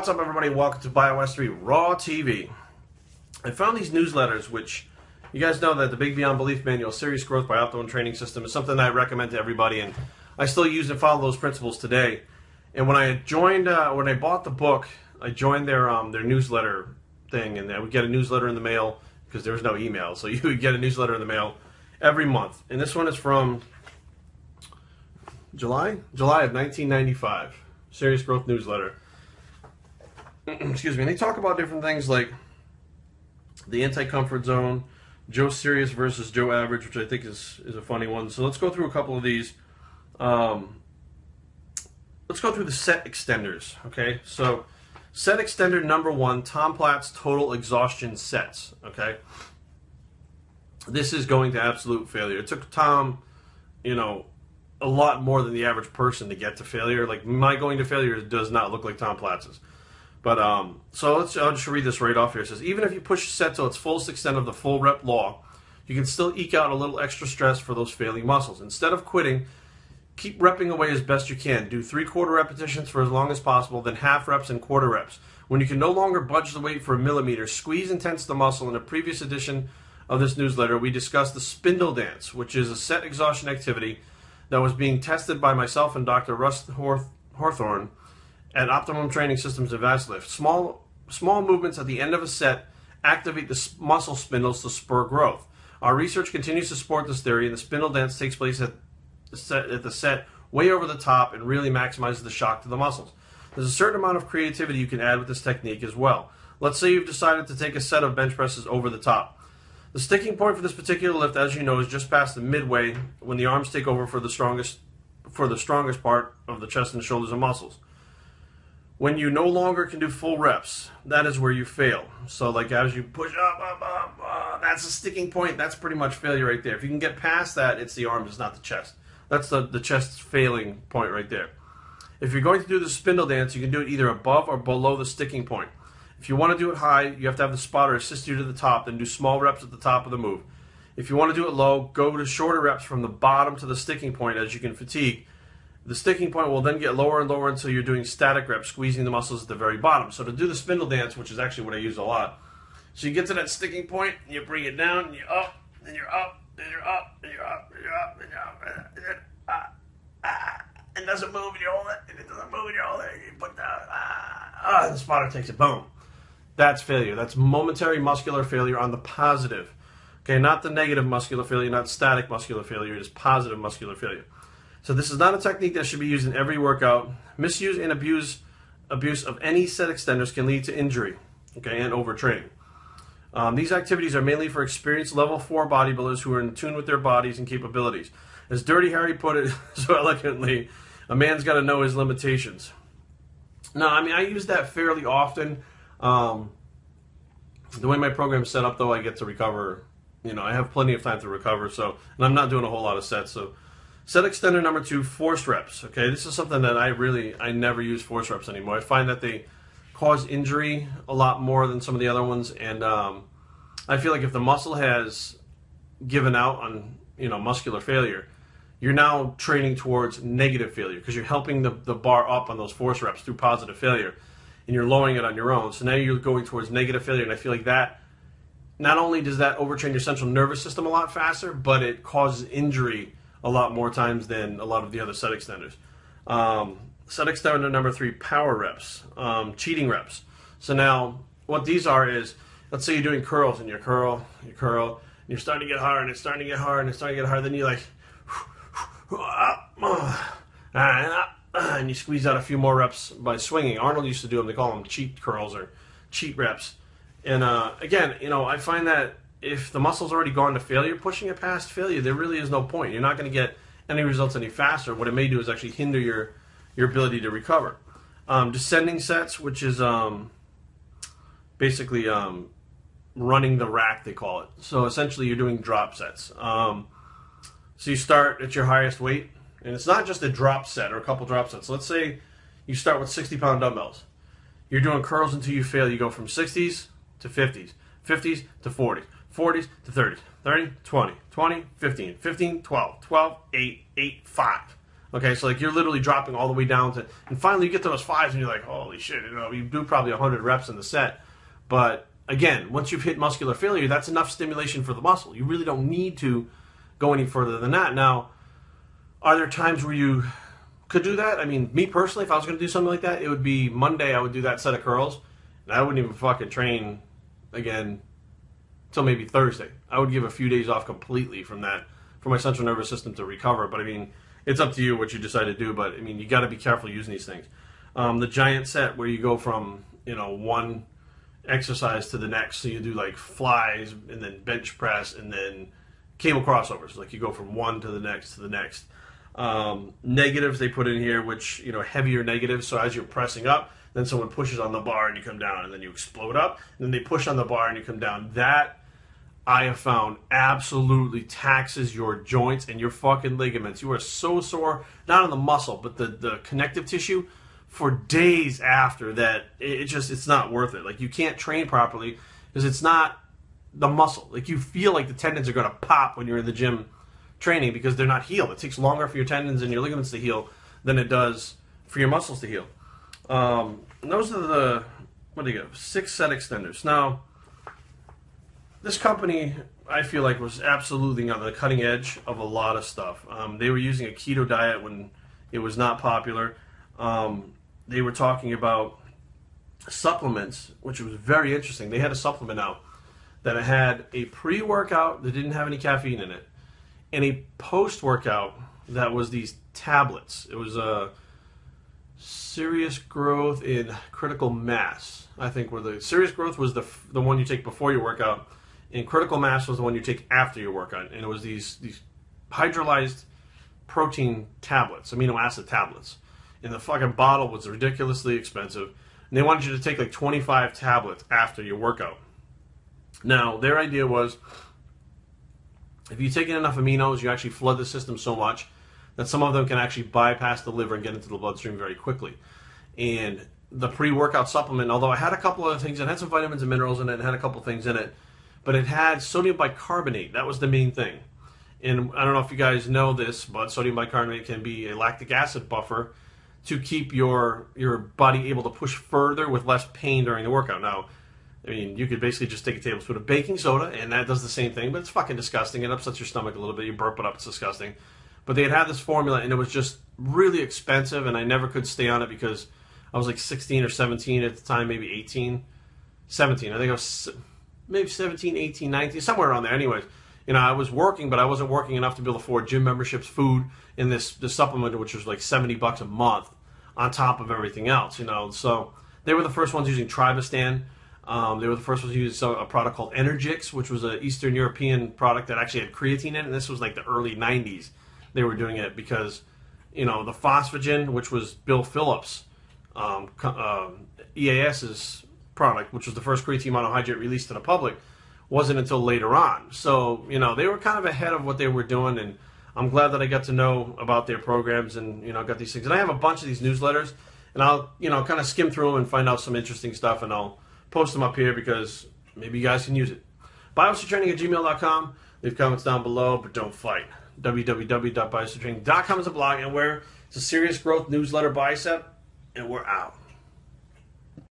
What's up, everybody? Welcome to BioS3 Raw TV. I found these newsletters, which you guys know that the Big Beyond Belief Manual, Serious Growth by Optimum Training System, is something that I recommend to everybody, and I still use and follow those principles today. And when I joined, when I bought the book, I joined their newsletter thing, and I would get a newsletter in the mail because there was no email, so you would get a newsletter in the mail every month. And this one is from July of 1995, Serious Growth newsletter. Excuse me. And they talk about different things like the anti-comfort zone, Joe Serious versus Joe Average, which I think is a funny one. So let's go through a couple of these. Let's go through the set extenders. Okay, so set extender number 1, Tom Platz total exhaustion sets. Okay, this is going to absolute failure. It took Tom, a lot more than the average person to get to failure. Like, my going to failure does not look like Tom Platz's. But, so I'll just read this right off here. It says, even if you push a set to its fullest extent of the full rep law, you can still eke out a little extra stress for those failing muscles. Instead of quitting, keep repping away as best you can. Do 3/4 repetitions for as long as possible, then half reps and quarter reps. When you can no longer budge the weight for a millimeter, squeeze and tense the muscle. In a previous edition of this newsletter, we discussed the spindle dance, which is a set exhaustion activity that was being tested by myself and Dr. Russ Hawthorne at Optimum Training Systems of VaSLift. Small movements at the end of a set activate the muscle spindles to spur growth. Our research continues to support this theory, and the spindle dance takes place at the set way over the top and really maximizes the shock to the muscles. There's a certain amount of creativity you can add with this technique as well. Let's say you've decided to take a set of bench presses over the top. The sticking point for this particular lift, as you know, is just past the midway when the arms take over for the strongest part of the chest and shoulders and muscles. When you no longer can do full reps, that is where you fail. So like as you push up, that's a sticking point. That's pretty much failure right there. If you can get past that, it's the arms, it's not the chest. That's the chest's failing point right there. If you're going to do the spindle dance, you can do it either above or below the sticking point. If you want to do it high, you have to have the spotter assist you to the top, then do small reps at the top of the move. If you want to do it low, go to shorter reps from the bottom to the sticking point as you can fatigue. The sticking point will then get lower and lower until you're doing static reps, squeezing the muscles at the very bottom. So to do the spindle dance, which is actually what I use a lot, so you get to that sticking point, and you bring it down, and you're up, then you're up, then you're up, then you're up, then you're up, then you're up, and then it doesn't move, and you hold it, and it doesn't move, and you hold it, and you put down, and the spotter takes it, boom. That's failure. That's momentary muscular failure on the positive. Okay, not the negative muscular failure, not static muscular failure, it is positive muscular failure. So this is not a technique that should be used in every workout. Misuse and abuse of any set extenders can lead to injury, okay, and overtraining. These activities are mainly for experienced level 4 bodybuilders who are in tune with their bodies and capabilities. As Dirty Harry put it so elegantly, a man's got to know his limitations. Now, I mean, I use that fairly often. The way my program is set up, though, I get to recover. I have plenty of time to recover, and I'm not doing a whole lot of sets, so. Set extender number 2, force reps. Okay, this is something that I never use force reps anymore. I find that they cause injury a lot more than some of the other ones, and I feel like if the muscle has given out on muscular failure, you're now training towards negative failure because you're helping the bar up on those force reps through positive failure, and you're lowering it on your own. So now you're going towards negative failure, and I feel like that not only does that overtrain your central nervous system a lot faster, but it causes injury a lot more times than a lot of the other set extenders. Set extender number 3, power reps, cheating reps. So now what these are is, let's say you're doing curls and you curl, and you're starting to get hard, and it's starting to get hard, and it's starting to get hard, then you like, and you squeeze out a few more reps by swinging. Arnold used to do them, they call them cheat curls or cheat reps. And again, I find that if the muscle's already gone to failure, pushing it past failure, there really is no point. You're not going to get any results any faster. What it may do is actually hinder your ability to recover. Descending sets, which is basically running the rack, they call it. So essentially you're doing drop sets. So you start at your highest weight, and it's not just a drop set or a couple drop sets. Let's say you start with 60-pound dumbbells. You're doing curls until you fail. You go from 60s to 50s, 50s to 40s. 40s to 30s, 30, 20, 20, 15, 15, 12, 12, 8, 8, 5. Okay, so like you're literally dropping all the way down to, and finally you get to those 5s and you're like, holy shit, you do probably 100 reps in the set. But again, once you've hit muscular failure, that's enough stimulation for the muscle. You really don't need to go any further than that. Now, are there times where you could do that? I mean, me personally, if I was going to do something like that, it would be Monday. I would do that set of curls, and I wouldn't even fucking train again till maybe Thursday. I would give a few days off completely from that for my central nervous system to recover. But I mean, it's up to you what you decide to do. But I mean, you got to be careful using these things. The giant set where you go from one exercise to the next, so you do like flies and then bench press and then cable crossovers. Like you go from one to the next to the next. Negatives they put in here, which heavier negatives. So as you're pressing up, then someone pushes on the bar and you come down, and then you explode up. And then they push on the bar and you come down. That I have found absolutely taxes your joints and your fucking ligaments. You are so sore, not on the muscle, but the connective tissue for days after that. It's not worth it. Like you can't train properly because it's not the muscle. Like you feel like the tendons are going to pop when you're in the gym training because they're not healed. It takes longer for your tendons and your ligaments to heal than it does for your muscles to heal. And those are the 6 set extenders. Now, this company, I feel like, was absolutely on the cutting edge of a lot of stuff. They were using a keto diet when it was not popular. They were talking about supplements, which was very interesting. They had a supplement out that had a pre-workout that didn't have any caffeine in it, and a post-workout that was these tablets. It was a Serious Growth in Critical Mass, I think. Where the Serious Growth was the one you take before your workout, and Critical Mass was the one you take after your workout. And it was these hydrolyzed protein tablets, amino acid tablets. And the fucking bottle was ridiculously expensive. And they wanted you to take like 25 tablets after your workout. Now, their idea was, if you take in enough aminos, you actually flood the system so much that some of them can actually bypass the liver and get into the bloodstream very quickly. And the pre-workout supplement, although it had a couple other things, it had some vitamins and minerals in it, it had a couple things in it, but it had sodium bicarbonate. That was the main thing. And I don't know if you guys know this, but sodium bicarbonate can be a lactic acid buffer to keep your body able to push further with less pain during the workout. Now, I mean, you could basically just take a tablespoon of baking soda, and that does the same thing, but it's fucking disgusting. It upsets your stomach a little bit. You burp it up. It's disgusting. But they had this formula, and it was just really expensive, and I never could stay on it because I was like 16 or 17 at the time, maybe 18. 17. I think I was maybe 17, 18, 19, somewhere around there. Anyways, I was working, but I wasn't working enough to be able to afford gym memberships, food, and this supplement, which was like $70 a month on top of everything else, So they were the first ones using Tribostan. They were the first ones to use a product called Energix, which was an Eastern European product that actually had creatine in it, and this was like the early 90s. They were doing it because, the Phosphagen, which was Bill Phillips' EAS's product, which was the first creatine monohydrate released to the public, wasn't until later on. So, they were kind of ahead of what they were doing, and I'm glad that I got to know about their programs and, got these things. And I have a bunch of these newsletters, and I'll, kind of skim through them and find out some interesting stuff, and I'll post them up here because maybe you guys can use it. BioStraining@gmail.com. Leave comments down below, but don't fight. www.biostraining.com is a blog, and it's a Serious Growth newsletter bicep, and we're out.